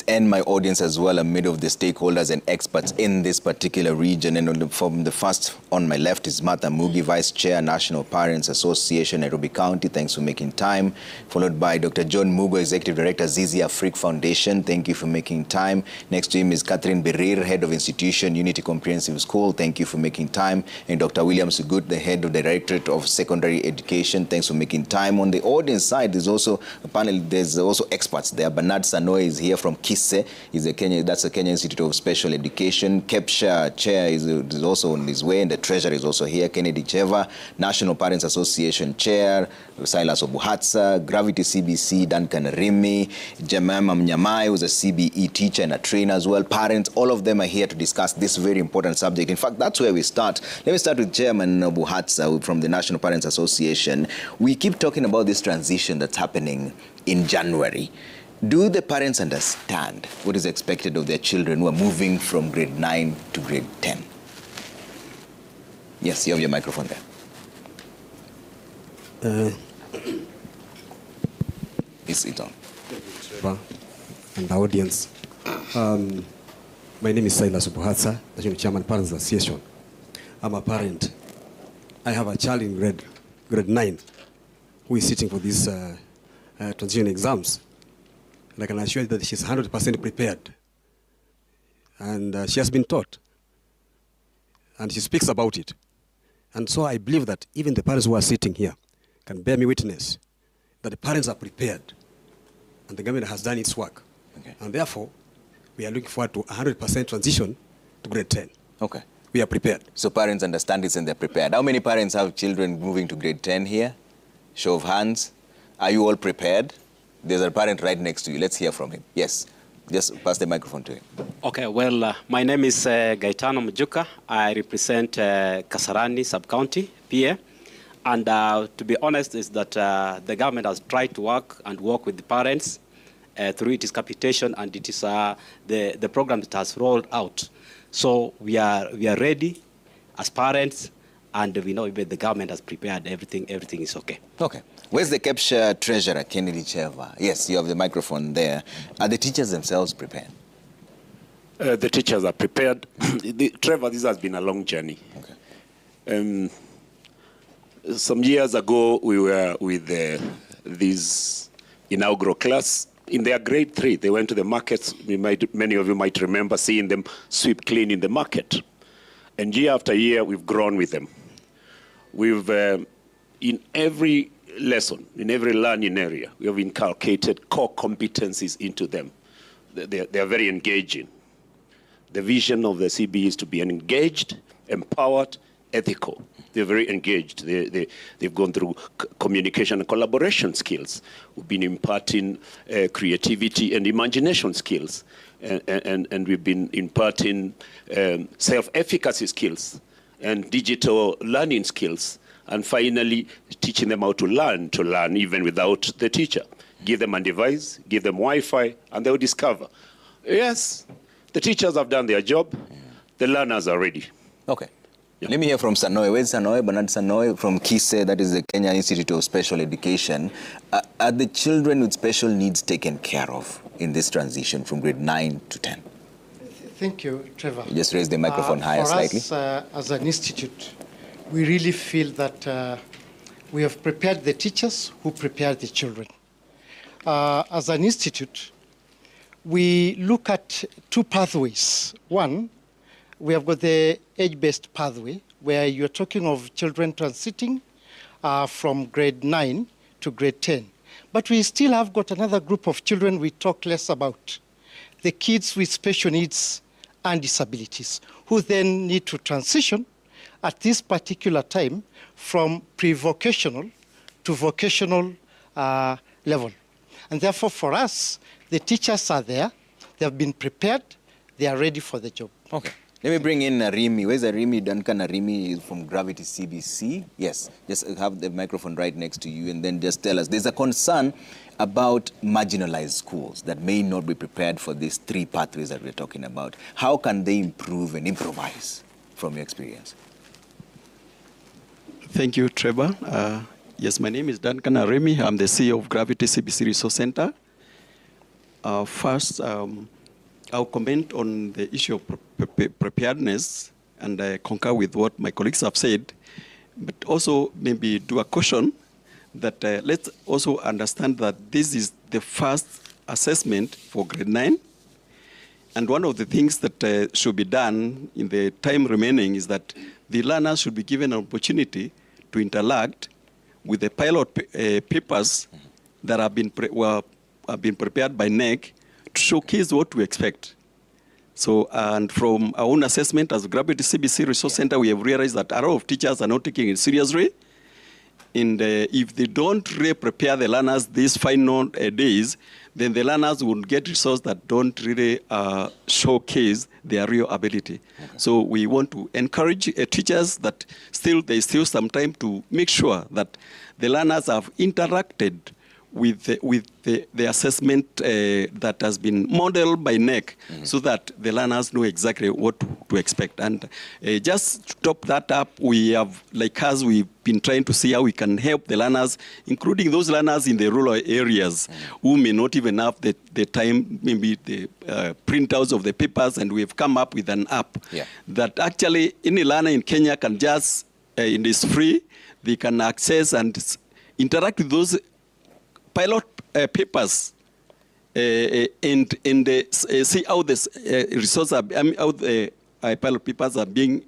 and my audience as well amid of the stakeholders and experts in this particular region. And from the first on my left is Martha Mugi, Vice Chair, National Parents Association, Nairobi County. Thanks for making time. Followed by Dr. John Mugo, Executive Director, Zizi Afrique Foundation. Thank you for making time. Next to him is Catherine Berir, Head of Institution, Unity Comprehensive School. Thank you for making time. And Dr. William Sugut, the Head of the Directorate of Secondary Education. Thanks for making time. On the audience side, there's also a panel. There's also experts there. Bernard Sanoe is here from KISE, that's the Kenya Institute of Special Education. KEPSHA Chair is also on his way, and the Treasurer is also here. Kennedy Cheva, National Parents Association Chair, Silas Obuhatsa, Gravity CBC, Duncan Rimi, Jemima Mnyamai, who's a CBE teacher and a trainer as well. Parents, all of them are here to discuss this very important subject. In fact, that's where we start. Let me start with Chairman Obuhatsa from the National Parents Association. We keep talking about this transition that's happening in January. Do the parents understand what is expected of their children who are moving from grade 9 to grade 10? Yes, you have your microphone there. It's on. And the audience. My name is Silas Obuhatsa, National Chairman Parents Association. I'm a parent. I have a child in grade 9 who is sitting for these transition exams. And I can assure you that she's 100% prepared. And she has been taught. And she speaks about it. And so I believe that even the parents who are sitting here can bear me witness that the parents are prepared. And the government has done its work. Okay. And therefore, we are looking forward to 100% transition to grade 10. Okay. We are prepared. So parents understand this and they're prepared. How many parents have children moving to grade 10 here? Show of hands. Are you all prepared? There's a parent right next to you. Let's hear from him. Yes, just pass the microphone to him. Okay, well, my name is Gaetano Mujuka. I represent Kasarani Sub-County, PA. And to be honest, is that the government has tried to work with the parents through its capitation, and it is the program that has rolled out. So we are ready as parents, and we know the government has prepared everything. Everything is okay. Okay. Where's the KEPSHA Treasurer, Kennedy Cheva? Yes, you have the microphone there. Are the teachers themselves prepared? The teachers are prepared. Trevor, this has been a long journey. Okay. Some years ago, we were with this inaugural class. In their grade 3, they went to the markets. Many of you might remember seeing them sweep clean in the market. And year after year, we've grown with them. We've, in every lesson, in every learning area, we have inculcated core competencies into them. They are very engaging. The vision of the CBE is to be engaged, empowered, ethical. They're very engaged. They've gone through communication and collaboration skills. We've been imparting creativity and imagination skills. And we've been imparting self-efficacy skills and digital learning skills. And finally, teaching them how to learn even without the teacher. Give them a device, give them Wi-Fi, and they'll discover. Yes, the teachers have done their job. The learners are ready. Okay. Yeah. Let me hear from Sanoe. Where's Sanoe? Bernard Sanoe from KISE, that is the Kenya Institute of Special Education. Are the children with special needs taken care of in this transition from grade 9 to 10? Thank you, Trevor. You just raise the microphone higher slightly. For us, as an institute, we really feel that we have prepared the teachers who prepare the children. As an institute, we look at two pathways. One, we have got the age-based pathway, where you're talking of children transiting from grade 9 to grade 10. But we still have got another group of children we talk less about, the kids with special needs and disabilities, who then need to transition at this particular time from pre-vocational to vocational level. And therefore, for us, the teachers are there, they have been prepared, they are ready for the job. Okay. Let me bring in Arimi. Where's Arimi? Duncan Arimi is from Gravity CBC. Yes, just have the microphone right next to you and then just tell us. There's a concern about marginalized schools that may not be prepared for these three pathways that we're talking about. How can they improve and improvise from your experience? Thank you, Trevor. Yes, my name is Duncan Arimi. I'm the CEO of Gravity CBC Resource Center. First, I'll comment on the issue of preparedness, and I concur with what my colleagues have said, but also maybe do a caution that let's also understand that this is the first assessment for grade 9. And one of the things that should be done in the time remaining is that the learners should be given an opportunity to interact with the pilot papers that have been prepared by NEC to showcase what we expect. So, and from our own assessment as Graduate CBC Resource Center, we have realized that a lot of teachers are not taking it seriously. And if they don't really prepare the learners these final days, then the learners will get resources that don't really showcase their real ability. Okay. So we want to encourage teachers that there's still some time to make sure that the learners have interacted with the assessment that has been modeled by NEC, so that the learners know exactly what to expect. And just to top that up, we have, we've been trying to see how we can help the learners, including those learners in the rural areas who may not even have the time, maybe the printouts of the papers, and we've come up with an app that actually any learner in Kenya can just, it is free, they can access and interact with those pilot papers and see how this resources are, how the pilot papers are being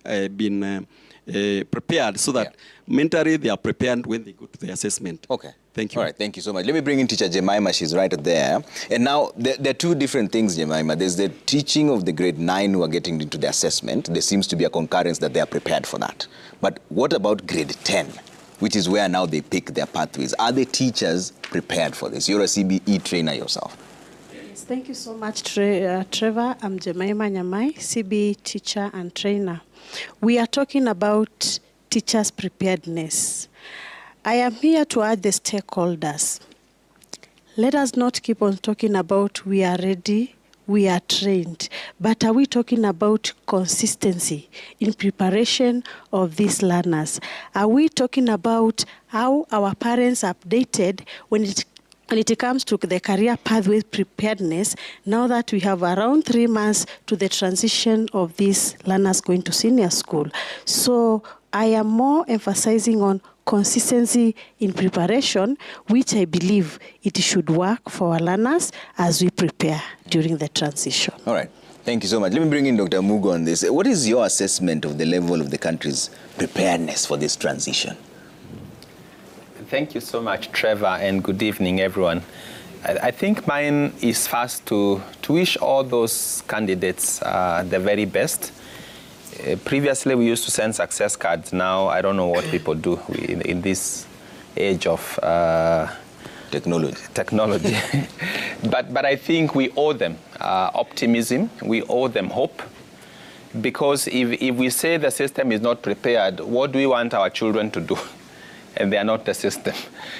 prepared, so that mentally they are prepared when they go to the assessment. Okay. Thank you. All right, thank you so much. Let me bring in teacher Jemima. She's right there. And now there are two different things, Jemima. There's the teaching of the grade 9 who are getting into the assessment. There seems to be a concurrence that they are prepared for that. But what about grade 10? Which is where now they pick their pathways. Are the teachers prepared for this? You're a CBE trainer yourself. Yes, thank you so much, Trevor. I'm Jemima Nyamai, CBE teacher and trainer. We are talking about teachers' preparedness. I am here to urge the stakeholders. Let us not keep on talking about we are ready, we are trained, but are we talking about consistency in preparation of these learners? Are we talking about how our parents are updated when it comes to the career pathway preparedness, now that we have around 3 months to the transition of these learners going to senior school? So I am more emphasizing on consistency in preparation, which I believe it should work for our learners as we prepare during the transition. All right. Thank you so much. Let me bring in Dr. Mugo on this. What is your assessment of the level of the country's preparedness for this transition? Thank you so much, Trevor, and good evening, everyone. I think mine is first to wish all those candidates the very best. Previously, we used to send success cards. Now, I don't know what people do in this age of technology. but I think we owe them optimism. We owe them hope. Because if we say the system is not prepared, what do we want our children to do? And they are not the system.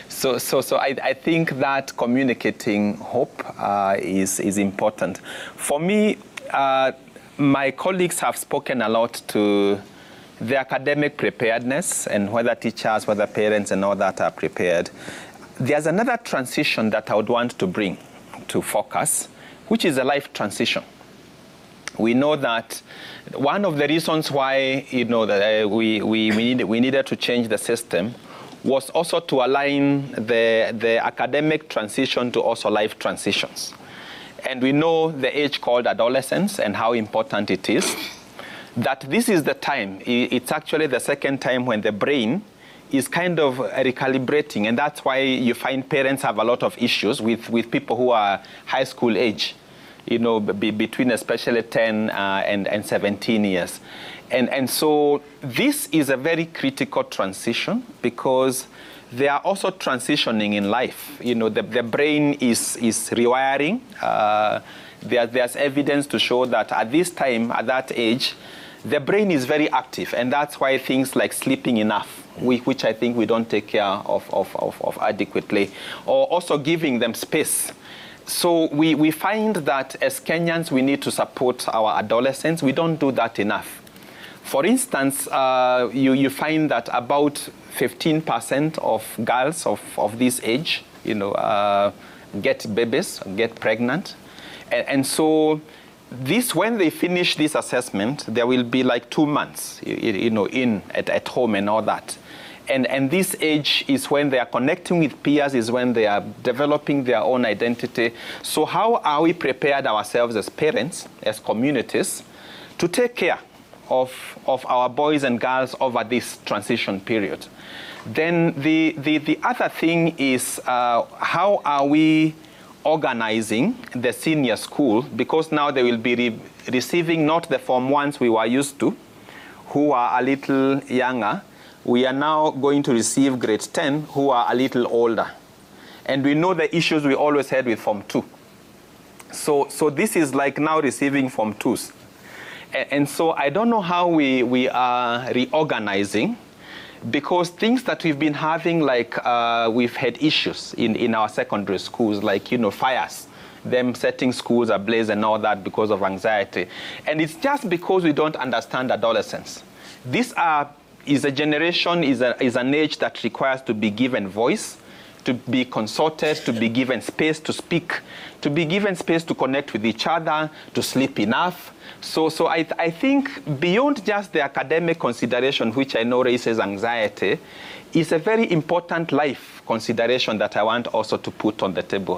So I think that communicating hope is important. For me, my colleagues have spoken a lot to the academic preparedness and whether teachers, whether parents and all that are prepared. There's another transition that I would want to bring to focus, which is a life transition. We know that one of the reasons why that we needed to change the system was also to align the academic transition to also life transitions. And we know the age called adolescence and how important it is, that this is the time, it's actually the second time when the brain is kind of recalibrating. And that's why you find parents have a lot of issues with people who are high school age, between especially 10 and 17 years. And so this is a very critical transition because they are also transitioning in life. The brain is rewiring. There's evidence to show that at this time, at that age, the brain is very active. And that's why things like sleeping enough, which I think we don't take care of adequately, or also giving them space. So we find that as Kenyans, we need to support our adolescents. We don't do that enough. For instance, you find that about 15% of girls of this age, get babies, get pregnant. And so this, when they finish this assessment, there will be like 2 months, at home and all that. And this age is when they are connecting with peers, is when they are developing their own identity. So how are we prepared ourselves as parents, as communities, to take care of our boys and girls over this transition period? Then the other thing is how are we organizing the senior school, because now they will be receiving not the Form 1s we were used to, who are a little younger. We are now going to receive grade 10, who are a little older. And we know the issues we always had with Form 2. So this is like now receiving Form 2s. And so I don't know how we are reorganizing, because things that we've been having, like we've had issues in our secondary schools, like, fires, them setting schools ablaze and all that because of anxiety. And it's just because we don't understand adolescence. These is a generation, is an age that requires to be given voice, to be consulted, to be given space to speak, to be given space to connect with each other, to sleep enough. So I think beyond just the academic consideration, which I know raises anxiety, is a very important life consideration that I want also to put on the table,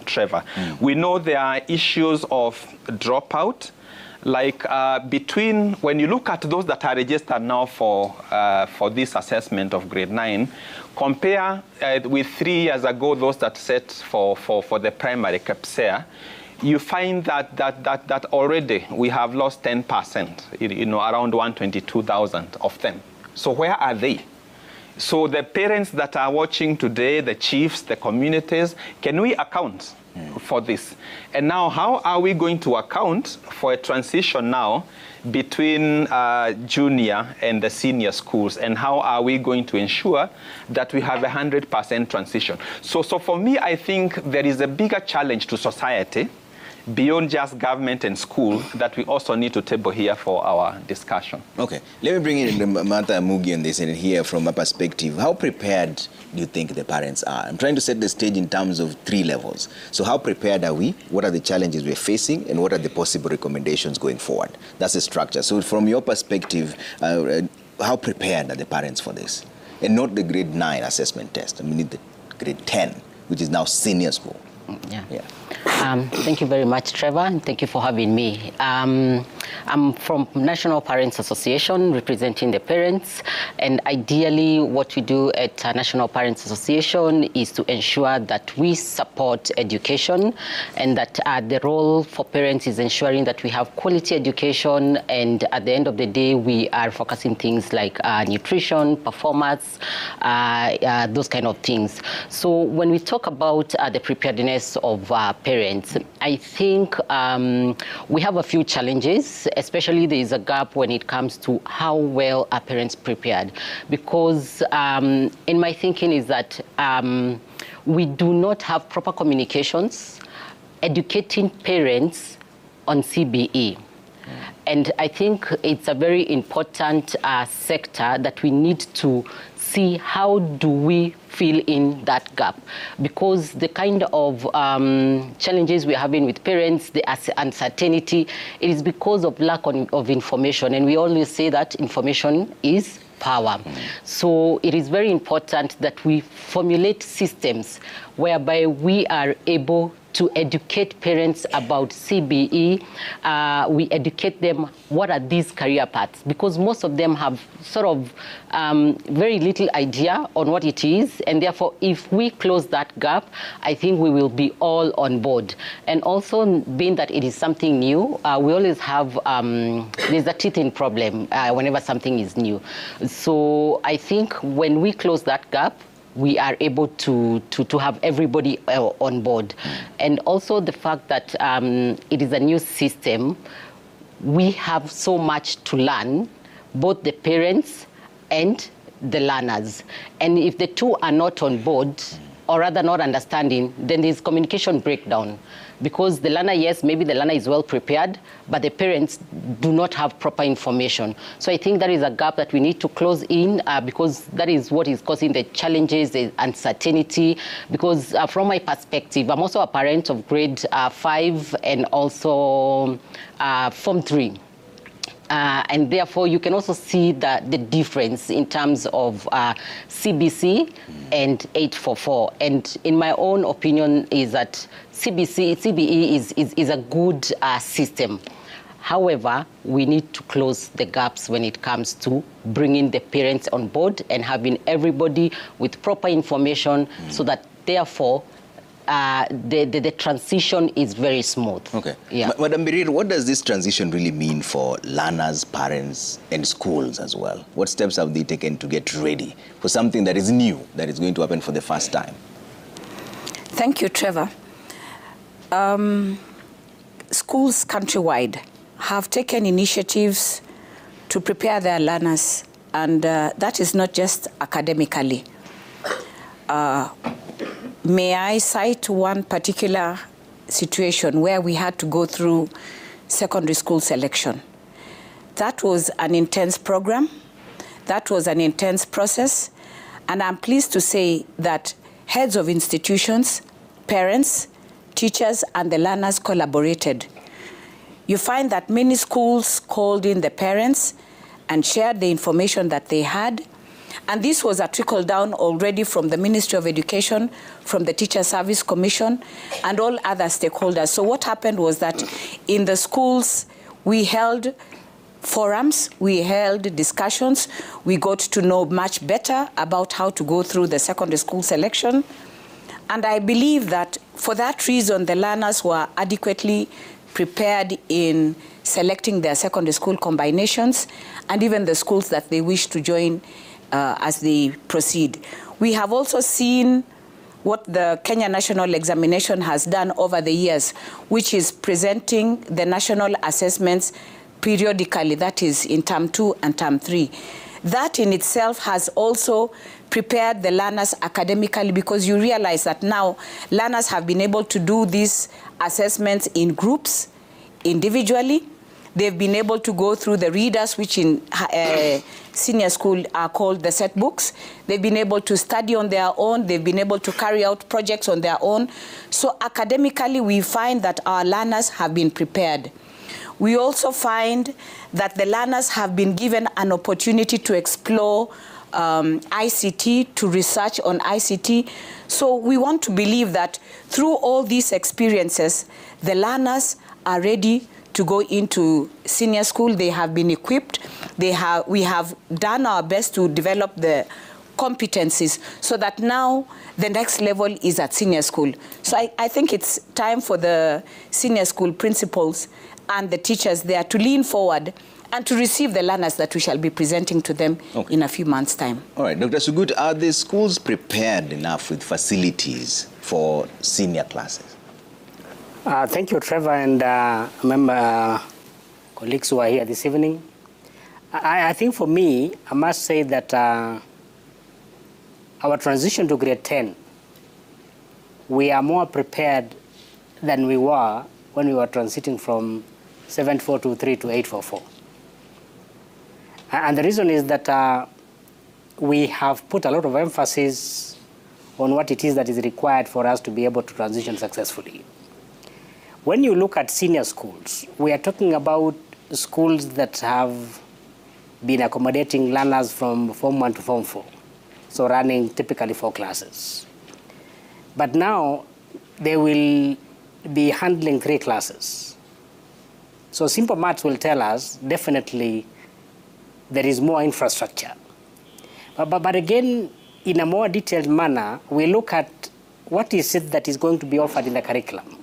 Trevor. We know there are issues of dropout, like between, when you look at those that are registered now for this assessment of grade 9, compare with 3 years ago, those that set for the primary KPSEA, you find that already we have lost 10%, around 122,000 of them. So where are they? So the parents that are watching today, the chiefs, the communities, can we account for this? And now how are we going to account for a transition now between junior and the senior schools? And how are we going to ensure that we have 100% transition? So for me, I think there is a bigger challenge to society beyond just government and school that we also need to table here for our discussion. Okay, let me bring in Martha Mugi on this and hear from a perspective. How prepared do you think the parents are? I'm trying to set the stage in terms of 3 levels. So how prepared are we? What are the challenges we're facing? And what are the possible recommendations going forward? That's the structure. So from your perspective, how prepared are the parents for this? And not the grade 9 assessment test. I mean, the grade 10, which is now senior school. Yeah. Thank you very much, Trevor, and thank you for having me. I'm from National Parents Association, representing the parents, and ideally what we do at National Parents Association is to ensure that we support education, and that the role for parents is ensuring that we have quality education, and at the end of the day, we are focusing things like nutrition, performance, those kind of things. So when we talk about the preparedness of parents, I think we have a few challenges, especially there is a gap when it comes to how well are parents prepared. Because in my thinking is that we do not have proper communications educating parents on CBE. And I think it's a very important sector that we need to see how do we fill in that gap, because the kind of challenges we're having with parents, the uncertainty, it is because of lack of information, and we always say that information is power. So it is very important that we formulate systems whereby we are able to educate parents about CBE. We educate them what are these career paths, because most of them have sort of very little idea on what it is, and therefore if we close that gap, I think we will be all on board. And also, being that it is something new, we always have, there's a teething problem whenever something is new. So I think when we close that gap, we are able to have everybody on board. And also the fact that it is a new system, we have so much to learn, both the parents and the learners. And if the two are not on board, or rather not understanding, then there's communication breakdown. because the learner, yes, maybe the learner is well prepared, but the parents do not have proper information. So I think that is a gap that we need to close in, because that is what is causing the challenges, the uncertainty. Because from my perspective, I'm also a parent of grade 5 and also Form 3. And therefore, you can also see the difference in terms of CBC and 844. And in my own opinion is that CBE is a good system. However, we need to close the gaps when it comes to bringing the parents on board and having everybody with proper information so that therefore the transition is very smooth. Okay. Yeah. Madam Birir, what does this transition really mean for learners, parents, and schools as well? What steps have they taken to get ready for something that is new, that is going to happen for the first time? Thank you, Trevor. Schools countrywide have taken initiatives to prepare their learners, and that is not just academically. May I cite one particular situation where we had to go through secondary school selection. That was an intense program. That was an intense process. And I'm pleased to say that heads of institutions, parents, teachers, and the learners collaborated. You find that many schools called in the parents and shared the information that they had. And this was a trickle down already from the Ministry of Education, from the Teacher Service Commission, and all other stakeholders. So what happened was that in the schools, we held forums, we held discussions, we got to know much better about how to go through the secondary school selection. And I believe that for that reason, the learners were adequately prepared in selecting their secondary school combinations and even the schools that they wish to join as they proceed. We have also seen what the Kenya National Examination has done over the years, which is presenting the national assessments periodically, that is in term 2 and term 3. That in itself has also prepared the learners academically, because you realize that now learners have been able to do these assessments in groups, individually. They've been able to go through the readers, which in senior school are called the set books. They've been able to study on their own. They've been able to carry out projects on their own. So academically, we find that our learners have been prepared. We also find that the learners have been given an opportunity to explore ICT, to research on ICT. So we want to believe that through all these experiences, the learners are ready to go into senior school. They have been equipped. We have done our best to develop the competencies so that now the next level is at senior school. So I think it's time for the senior school principals and the teachers there to lean forward and to receive the learners that we shall be presenting to them in a few months' time. All right, Dr. Sugut, are the schools prepared enough with facilities for senior classes? Thank you, Trevor, and member colleagues who are here this evening. I think for me, I must say that our transition to grade 10, we are more prepared than we were when we were transiting from 7423 to 844. And the reason is that we have put a lot of emphasis on what it is that is required for us to be able to transition successfully. When you look at senior schools, we are talking about schools that have been accommodating learners from Form 1 to Form 4, so running typically 4 classes. But now they will be handling 3 classes. So simple maths will tell us definitely there is more infrastructure. But again, in a more detailed manner, we look at what is it that is going to be offered in the curriculum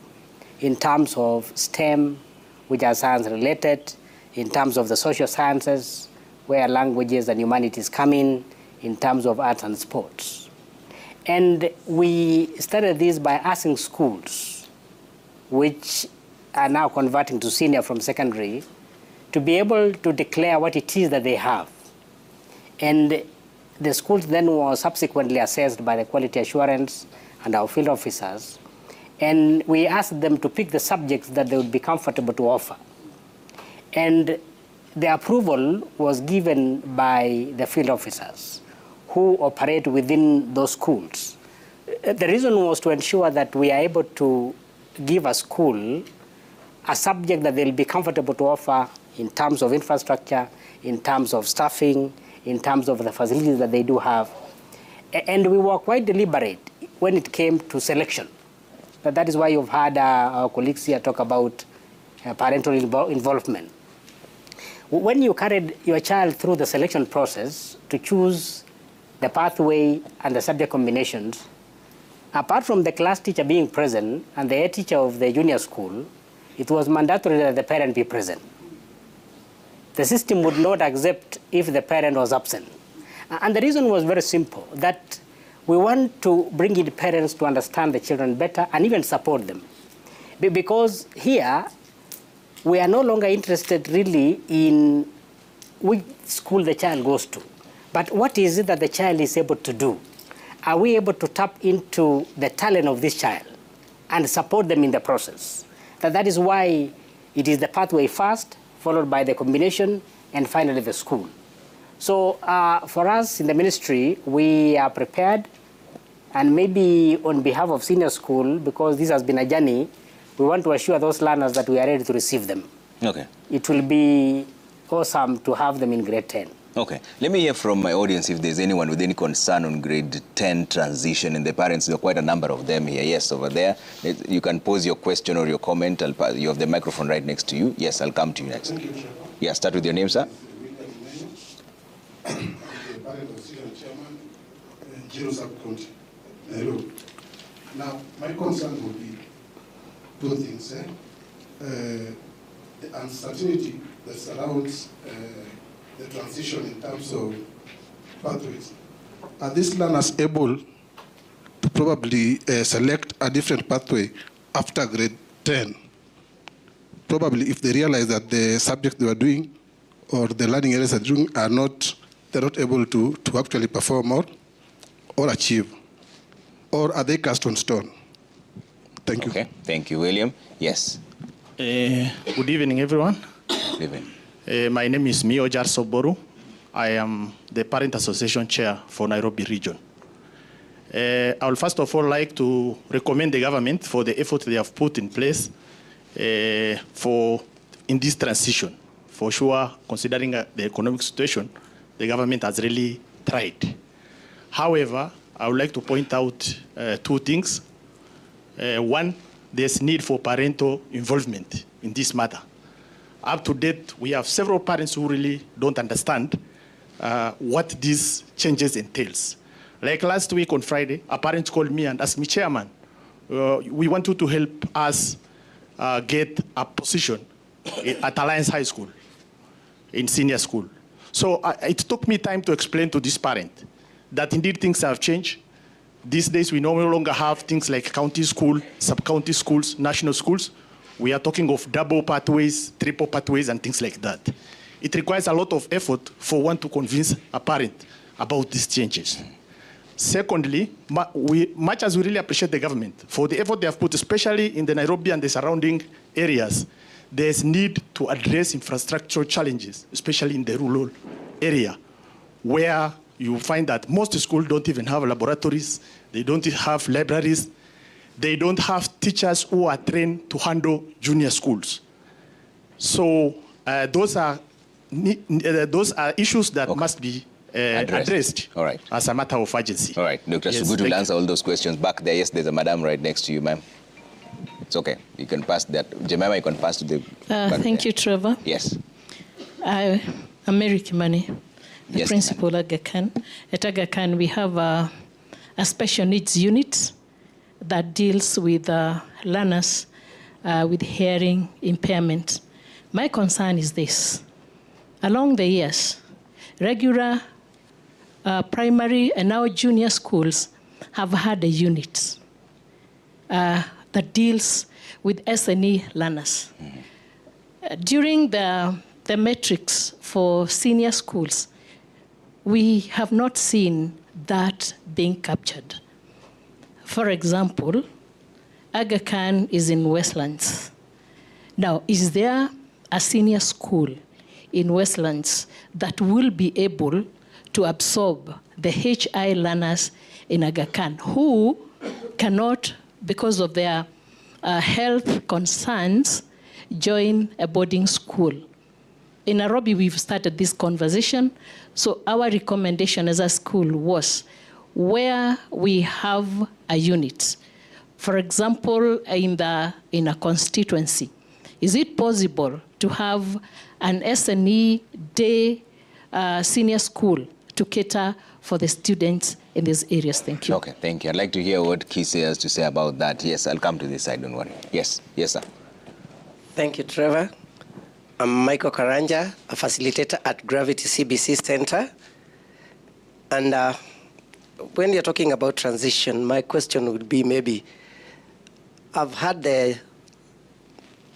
in terms of STEM, which are science related, in terms of the social sciences, where languages and humanities come in terms of arts and sports. And we started this by asking schools, which are now converting to senior from secondary, to be able to declare what it is that they have. And the schools then were subsequently assessed by the quality assurance and our field officers. And we asked them to pick the subjects that they would be comfortable to offer. And the approval was given by the field officers who operate within those schools. The reason was to ensure that we are able to give a school a subject that they'll be comfortable to offer in terms of infrastructure, in terms of staffing, in terms of the facilities that they do have. And we were quite deliberate when it came to selection. That is why you've heard our colleagues here talk about parental involvement. When you carried your child through the selection process to choose the pathway and the subject combinations, apart from the class teacher being present and the head teacher of the junior school, it was mandatory that the parent be present. The system would not accept if the parent was absent. And the reason was very simple, that we want to bring in parents to understand the children better and even support them. Because here, we are no longer interested really in which school the child goes to, but what is it that the child is able to do? Are we able to tap into the talent of this child and support them in the process? That is why it is the pathway first, followed by the combination, and finally the school. So for us in the ministry, we are prepared, and maybe on behalf of senior school, because this has been a journey, we want to assure those learners that we are ready to receive them. Okay. It will be awesome to have them in grade 10. Okay. Let me hear from my audience if there's anyone with any concern on grade 10 transition, and the parents, there are quite a number of them here. Yes, over there. You can pose your question or your comment. You have the microphone right next to you. Yes, I'll come to you next. Yeah, start with your name, sir. Now, my concern would be two things. The uncertainty that surrounds the transition in terms of pathways. Are these learners able to probably select a different pathway after grade 10? Probably if they realize that the subject they were doing or the learning areas they're doing are not, they're not able to actually perform or achieve. Or are they cast on stone? Thank you. Okay, thank you, William. Yes. Good evening, everyone. Good evening. My name is Mio Jarsoboru. I am the Parent Association Chair for Nairobi Region. I would first of all like to recommend the government for the effort they have put in place in this transition. For sure, considering the economic situation, the government has really tried. However, I would like to point out two things. One, there's need for parental involvement in this matter. Up to date, we have several parents who really don't understand what these changes entails. Like last week on Friday, a parent called me and asked me, Chairman, we want you to help us get a position at Alliance High School in senior school. So it took me time to explain to this parent that indeed things have changed. These days, we no longer have things like county school, sub-county schools, national schools. We are talking of double pathways, triple pathways, and things like that. It requires a lot of effort for one to convince a parent about these changes. Secondly, much as we really appreciate the government for the effort they have put, especially in the Nairobi and the surrounding areas, there's need to address infrastructural challenges, especially in the rural area, where you find that most schools don't even have laboratories, they don't have libraries, they don't have teachers who are trained to handle junior schools. So those are issues that must be addressed all right. as a matter of urgency. All right, Dr. Yes, Sugutu will answer all those questions. Back there, yes, there's a madam right next to you, ma'am. It's okay. You can pass that. Jemima, you can pass to the... Thank you, Trevor. Yes. I'm Mary Kimani, the Yes, principal at Aga Khan. At Aga Khan, we have a special needs unit that deals with learners with hearing impairment. My concern is this. Along the years, regular primary and now junior schools have had a unit that deals with SNE learners. During the metrics for senior schools, we have not seen that being captured. For example, Aga Khan is in Westlands. Now, is there a senior school in Westlands that will be able to absorb the HI learners in Aga Khan who cannot, because of their health concerns, join a boarding school? In Nairobi, we've started this conversation. So our recommendation as a school was where we have a unit, for example, in a constituency, is it possible to have an SNE day senior school to cater for the students in these areas? Thank you. Okay, thank you. I'd like to hear what Kisi has to say about that. Yes, I'll come to this side, don't worry. Yes, sir. Thank you, Trevor. I'm Michael Karanja, a facilitator at Gravity CBC Center. And when you're talking about transition, my question would be maybe, I've had the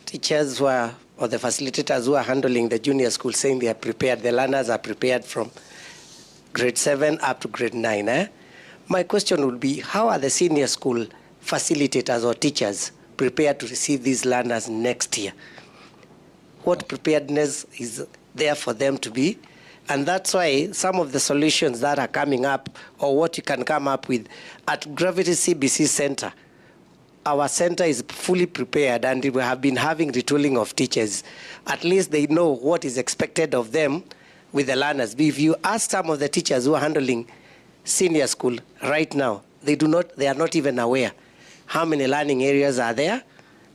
teachers who are, or the facilitators who are handling the junior school saying they are prepared, the learners are prepared from grade 7 up to grade 9. My question would be, how are the senior school facilitators or teachers prepared to receive these learners next year? What preparedness is there for them to be? And that's why some of the solutions that are coming up, or what you can come up with at Gravity CBC Center, our center is fully prepared, and we have been having retooling of teachers. At least they know what is expected of them with the learners. If you ask some of the teachers who are handling senior school right now, they are not even aware how many learning areas are there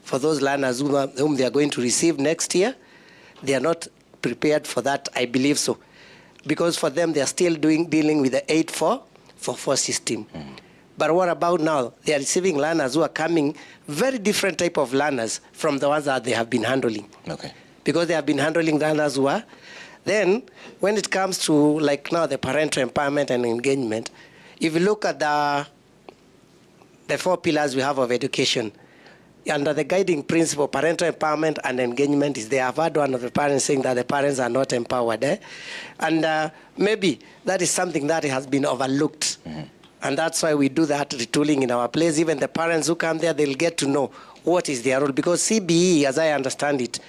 for those learners whom they are going to receive next year. They are not prepared for that, I believe so. Because for them, they are still dealing with the 8-4-4 system. But what about now? They are receiving learners who are coming, very different type of learners from the ones that they have been handling. Okay. Because they have been handling learners who are. Then, when it comes to, like now, the parental empowerment and engagement, if you look at the 4 pillars we have of education, under the guiding principle, parental empowerment and engagement is there. I've heard one of the parents saying that the parents are not empowered. And maybe that is something that has been overlooked. And that's why we do that retooling in our place. Even the parents who come there, they'll get to know what is their role. Because CBE, as I understand it,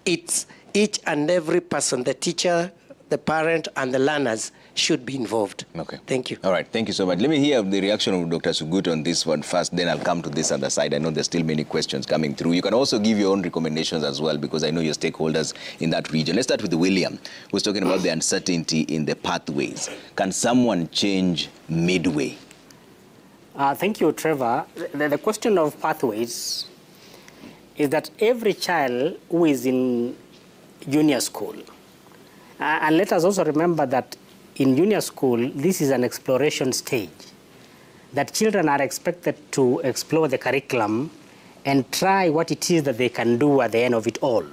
it's each and every person, the teacher, the parent, and the learners should be involved. Okay. Thank you. All right, thank you so much. Let me hear the reaction of Dr. Sugut on this one first, then I'll come to this other side. I know there's still many questions coming through. You can also give your own recommendations as well, because I know your stakeholders in that region. Let's start with William, who's talking about the uncertainty in the pathways. Can someone change midway? Thank you, Trevor. The question of pathways is that every child who is in junior school, and let us also remember that in junior school, this is an exploration stage, that children are expected to explore the curriculum and try what it is that they can do at the end of it all,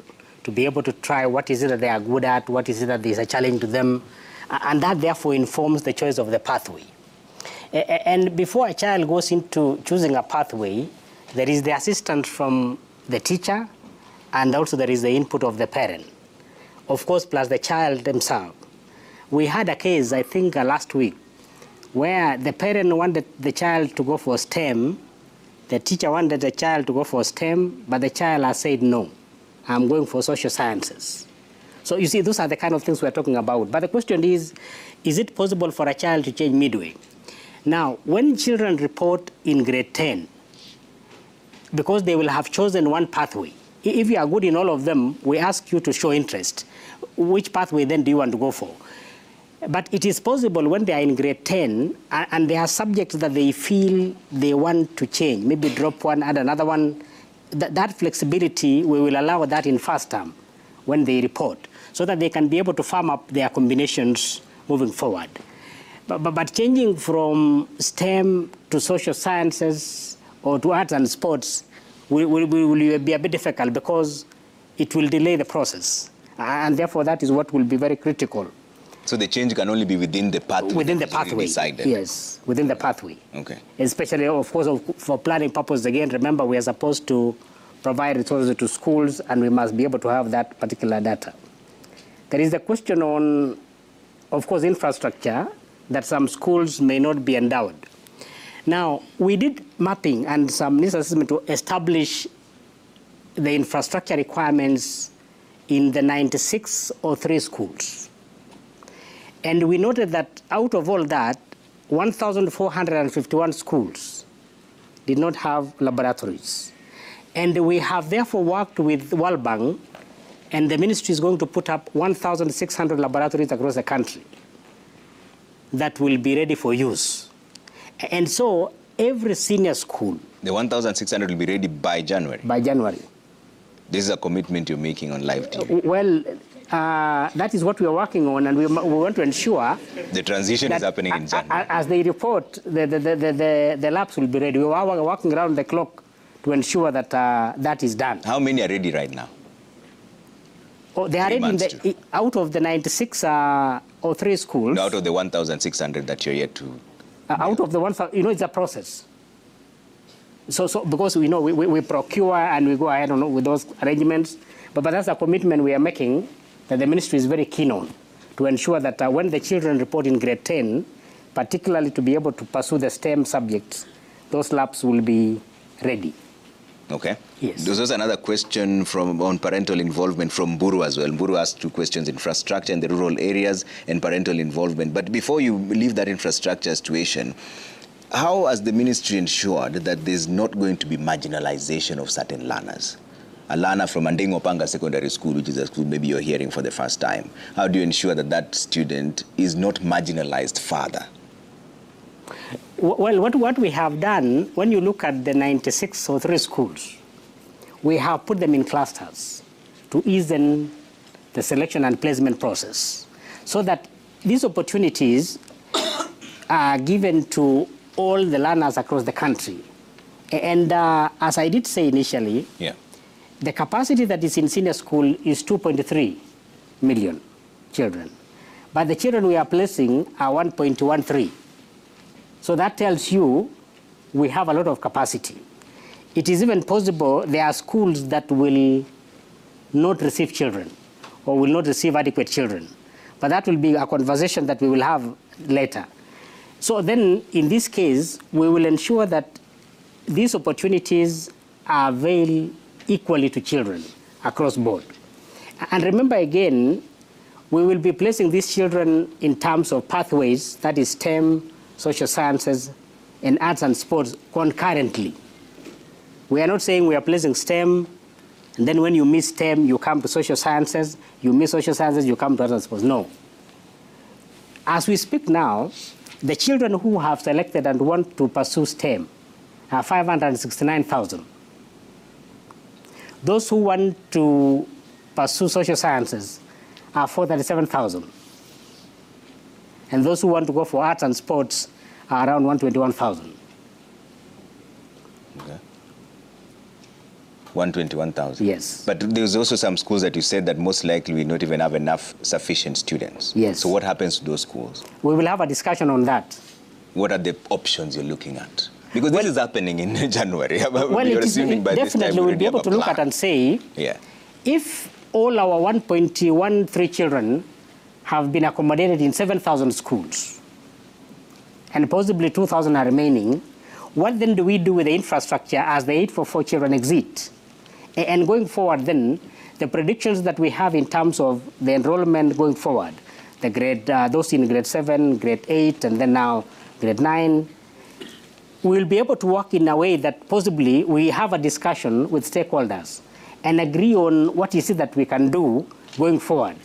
to be able to try what is it that they are good at, what is it that is a challenge to them, and that therefore informs the choice of the pathway. And before a child goes into choosing a pathway, there is the assistance from the teacher, and also there is the input of the parent, of course, plus the child themselves. We had a case, I think, last week, where the parent wanted the child to go for STEM, the teacher wanted the child to go for STEM, but the child has said, no, I'm going for social sciences. So you see, those are the kind of things we're talking about. But the question is it possible for a child to change midway? Now, when children report in grade 10, because they will have chosen one pathway, if you are good in all of them, we ask you to show interest. Which pathway then do you want to go for? But it is possible when they are in grade 10 and they are subjects that they feel they want to change, maybe drop one, add another one, that flexibility, we will allow that in first term when they report, so that they can be able to farm up their combinations moving forward. But changing from STEM to social sciences or to arts and sports will be a bit difficult, because it will delay the process. And therefore, that is what will be very critical. So the change can only be within the pathway? Within the pathway, yes, within the pathway. Okay. Especially, of course, for planning purposes, again, remember, we are supposed to provide resources to schools, and we must be able to have that particular data. There is a question on, of course, infrastructure, that some schools may not be endowed. Now, we did mapping and some needs assessment to establish the infrastructure requirements in the 96 or 3 schools. And we noted that out of all that, 1,451 schools did not have laboratories. And we have therefore worked with World Bank, and the ministry is going to put up 1,600 laboratories across the country that will be ready for use. And so every senior school. The 1,600 will be ready by January? By January. This is a commitment you're making on live TV. Well, that is what we are working on, and we want to ensure the transition is happening in January. As they report, the labs will be ready. We are working around the clock to ensure that that is done. How many are ready right now? Oh, they are ready out of the 96 or 3 schools. No, out of the 1,600 that you're yet to. Out of the 1,000, it's a process. So because we procure and we go ahead with those arrangements, but that's a commitment we are making that the ministry is very keen on, to ensure that when the children report in grade 10, particularly to be able to pursue the STEM subjects, those labs will be ready. Okay. Yes. This was another question on parental involvement from Mburu as well. Mburu asked 2 questions: infrastructure in the rural areas and parental involvement. But before you leave that infrastructure situation, how has the ministry ensured that there's not going to be marginalization of certain learners? A learner from Andingo Panga Secondary School, which is a school maybe you're hearing for the first time, how do you ensure that that student is not marginalized further? Well, what we have done, when you look at the 96 or 3 schools, we have put them in clusters to ease in the selection and placement process, so that these opportunities are given to all the learners across the country. And as I did say initially, the capacity that is in senior school is 2.3 million children. But the children we are placing are 1.13. So that tells you we have a lot of capacity. It is even possible there are schools that will not receive children or will not receive adequate children. But that will be a conversation that we will have later. So then, in this case, we will ensure that these opportunities are available equally to children across board. And remember again, we will be placing these children in terms of pathways, that is STEM, social sciences, and arts and sports concurrently. We are not saying we are placing STEM, and then when you miss STEM, you come to social sciences, you miss social sciences, you come to arts and sports. No. As we speak now, the children who have selected and want to pursue STEM are 569,000. Those who want to pursue social sciences are 437,000. And those who want to go for arts and sports are around 121,000. Okay. 121,000. Yes. But there's also some schools that you said that most likely will not even have enough sufficient students. Yes. So what happens to those schools? We will have a discussion on that. What are the options you're looking at? Because this is happening in January. Well, You're assuming by this time definitely we'll be able to look at and say, if all our 1.13 children have been accommodated in 7,000 schools, and possibly 2,000 are remaining, what then do we do with the infrastructure as the 844 children exit? And going forward then, the predictions that we have in terms of the enrollment going forward, the grade, those in grade 7, grade 8, and then now grade 9, we'll be able to work in a way that possibly we have a discussion with stakeholders and agree on what is it that we can do going forward.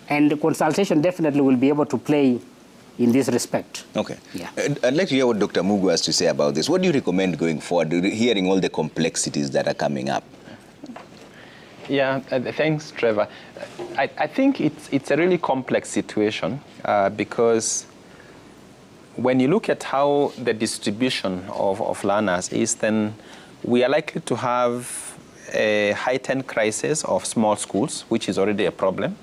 And the consultation definitely will be able to play in this respect. Okay. Yeah. I'd like to hear what Dr. Mugu has to say about this. What do you recommend going forward, hearing all the complexities that are coming up? Yeah, thanks, Trevor. I think it's a really complex situation because when you look at how the distribution of learners is, then we are likely to have a heightened crisis of small schools, which is already a problem,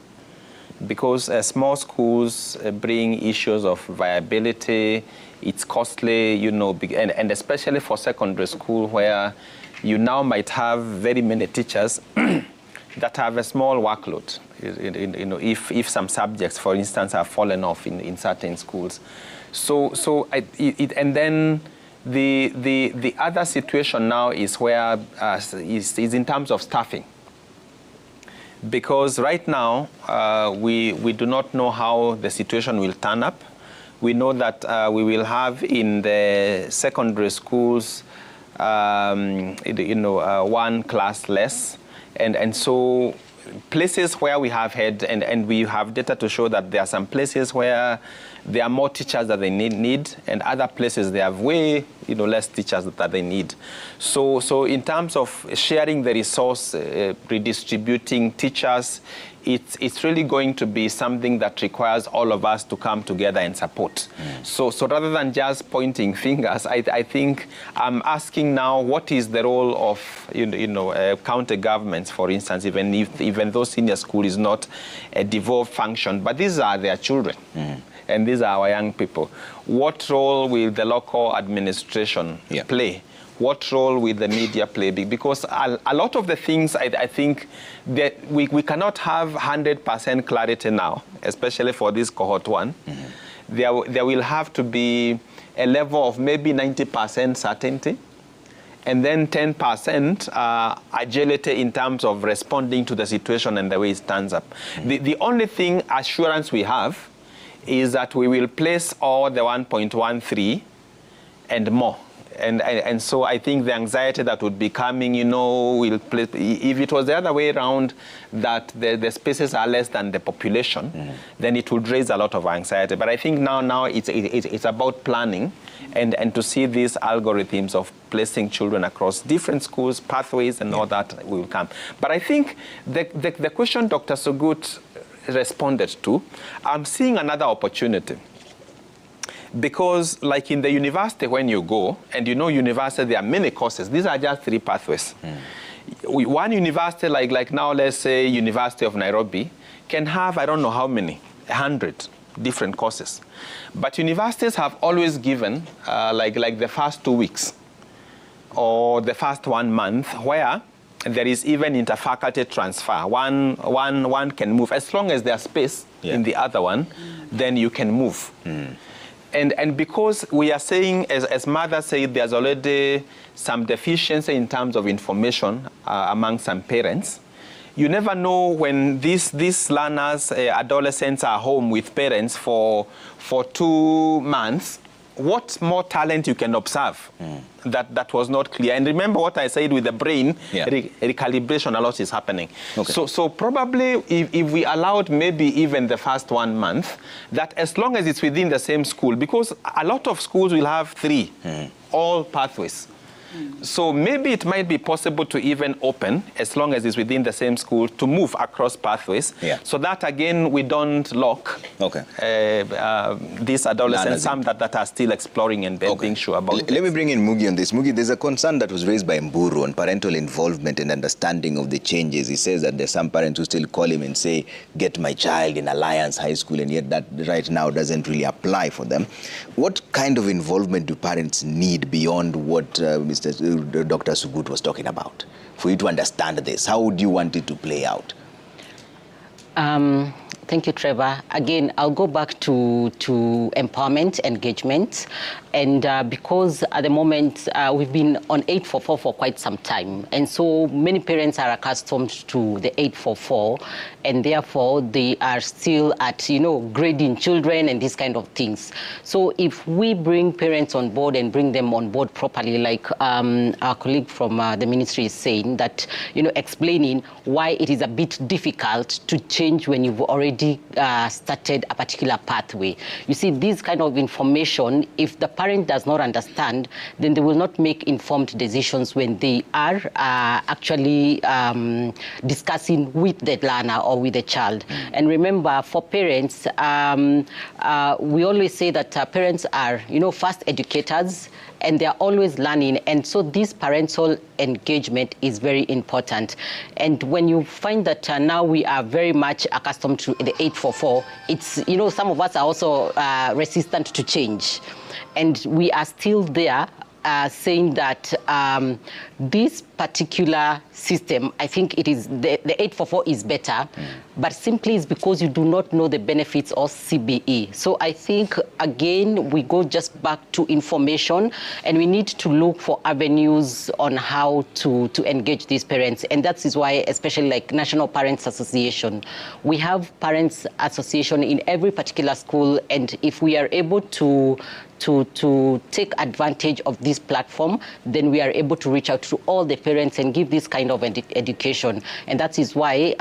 because small schools bring issues of viability. It's costly, you know, and especially for secondary school, where you now might have very many teachers that have a small workload. You know, if some subjects, for instance, have fallen off in certain schools. And then The other situation now is where is in terms of staffing. Because right now, we do not know how the situation will turn up. We know that we will have in the secondary schools, one class less. And so places where we have had, and we have data to show that there are some places where there are more teachers that they need, and other places they have way less teachers that they need. So in terms of sharing the resource, redistributing teachers, it's really going to be something that requires all of us to come together and support. So rather than just pointing fingers, I think I'm asking now, what is the role of county governments, for instance, even though senior school is not a devolved function, but these are their children. And these are our young people. What role will the local administration play? What role will the media play? Because a lot of the things, I think, that we cannot have 100% clarity now, especially for this cohort 1. There will have to be a level of maybe 90% certainty, and then 10% agility in terms of responding to the situation and the way it stands up. The only thing assurance we have is that we will place all the 1.13 and more. And so I think the anxiety that would be coming, will play, if it was the other way around, that the spaces are less than the population, then it would raise a lot of anxiety. But I think now it's about planning and to see these algorithms of placing children across different schools, pathways, and all that will come. But I think the question Dr. Sugut responded to, I'm seeing another opportunity. Because like in the university, when you go, and university, there are many courses. These are just 3 pathways. One university, like now, let's say University of Nairobi, can have, I don't know how many, 100 different courses. But universities have always given like the first 2 weeks or the first 1 month where there is even interfaculty transfer. One can move. As long as there's space in the other one, then you can move. And because we are saying, as Mother said, there's already some deficiency in terms of information among some parents. You never know when these learners, adolescents, are home with parents for 2 months, what more talent you can observe that was not clear. And remember what I said with the brain, recalibration, a lot is happening. So probably if we allowed maybe even the first 1 month, that as long as it's within the same school, because a lot of schools will have 3, all pathways. So maybe it might be possible to even open, as long as it's within the same school, to move across pathways. So that, again, we don't lock these adolescents, some that are still exploring and being sure about it. Let me bring in Mugi on this. Mugi, there's a concern that was raised by Mburu on parental involvement and understanding of the changes. He says that there's some parents who still call him and say, get my child in Alliance High School, and yet that right now doesn't really apply for them. What kind of involvement do parents need beyond what Dr. Sugut was talking about, for you to understand this? How would you want it to play out? Thank you, Trevor. Again, I'll go back to empowerment, engagement. And because at the moment, we've been on 844 for quite some time. And so many parents are accustomed to the 844. And therefore, they are still at, grading children and these kind of things. So if we bring parents on board and bring them on board properly, like our colleague from the ministry is saying, that, explaining why it is a bit difficult to change when you've already started a particular pathway. You see, this kind of information, if the parent does not understand, then they will not make informed decisions when they are actually discussing with the learner or with the child. And remember, for parents, we always say that parents are, first educators, and they're always learning. And so this parental engagement is very important. And when you find that now we are very much accustomed to the 844, it's, some of us are also resistant to change. And we are still there saying that this particular system, I think it is the 844 is better, but simply it's because you do not know the benefits of CBE. So I think, again, we go just back to information, and we need to look for avenues on how to engage these parents. And that is why, especially like National Parents Association, we have Parents Association in every particular school, and if we are able to take advantage of this platform, then we are able to reach out to all the parents and give this kind of education. And that is why,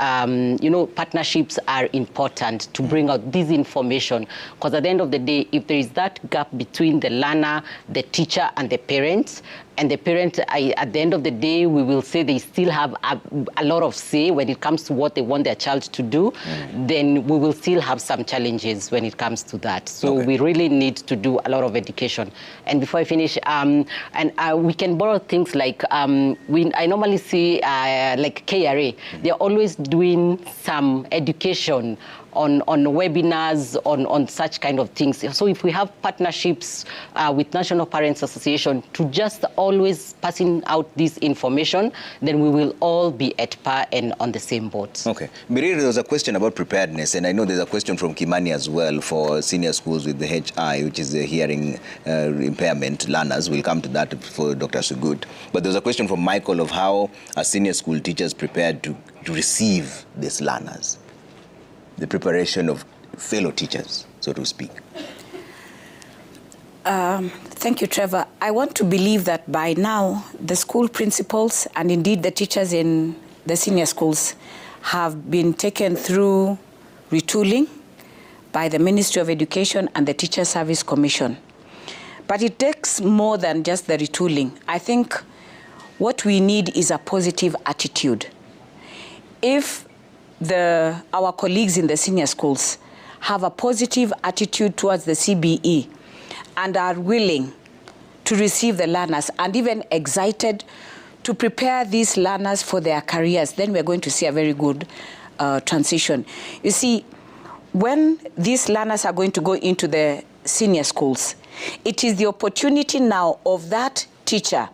partnerships are important to bring out this information. Because at the end of the day, if there is that gap between the learner, the teacher, and the parents, and the parent, at the end of the day, we will say they still have a lot of say when it comes to what they want their child to do, then we will still have some challenges when it comes to that. So we really need to do a lot of education. And before I finish, we can borrow things like, I normally see like KRA, they're always doing some education on webinars, on such kind of things. So if we have partnerships with National Parents Association to just always passing out this information, then we will all be at par and on the same boat. Okay. Miriri, there was a question about preparedness, and I know there's a question from Kimani as well for senior schools with the HI, which is the hearing impairment learners. We'll come to that for Dr. Sugut. But there's a question from Michael of how are senior school teachers prepared to receive these learners? The preparation of fellow teachers, so to speak. Thank you, Trevor. I want to believe that by now, the school principals and indeed the teachers in the senior schools have been taken through retooling by the Ministry of Education and the Teacher Service Commission. But it takes more than just the retooling. I think what we need is a positive attitude. If our colleagues in the senior schools have a positive attitude towards the CBE and are willing to receive the learners and even excited to prepare these learners for their careers, then we're going to see a very good transition. You see, when these learners are going to go into the senior schools, it is the opportunity now of that teacher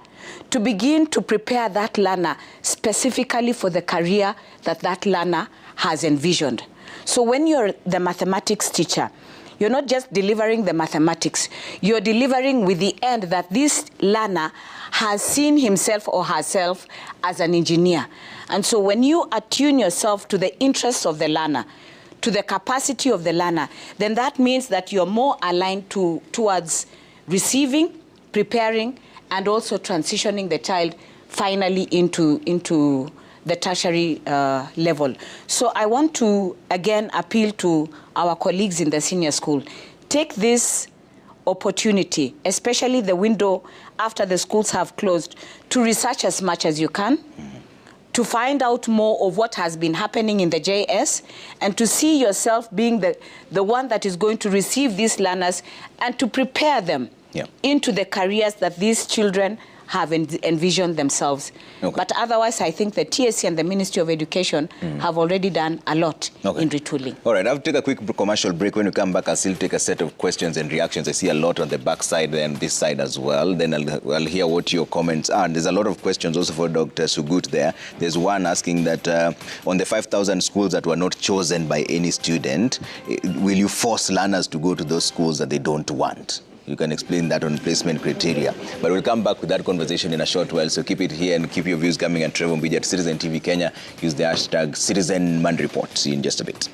to begin to prepare that learner specifically for the career that that learner has envisioned. So when you're the mathematics teacher, you're not just delivering the mathematics, you're delivering with the end that this learner has seen himself or herself as an engineer. And so when you attune yourself to the interests of the learner, to the capacity of the learner, then that means that you're more aligned towards receiving, preparing, and also transitioning the child finally into the tertiary level. So I want to, again, appeal to our colleagues in the senior school. Take this opportunity, especially the window after the schools have closed, to research as much as you can, to find out more of what has been happening in the JS, and to see yourself being the one that is going to receive these learners and to prepare them into the careers that these children have envisioned themselves. Okay. But otherwise, I think the TSC and the Ministry of Education have already done a lot in retooling. All right, I'll take a quick commercial break. When we come back, I'll still take a set of questions and reactions. I see a lot on the back side and this side as well. Then I'll hear what your comments are. And there's a lot of questions also for Dr. Sugut there. There's one asking that on the 5,000 schools that were not chosen by any student, will you force learners to go to those schools that they don't want? You can explain that on placement criteria. But we'll come back with that conversation in a short while, so keep it here and keep your views coming. And Trevor Mbiji at Citizen TV Kenya. Use the hashtag CitizenManReport. See you in just a bit.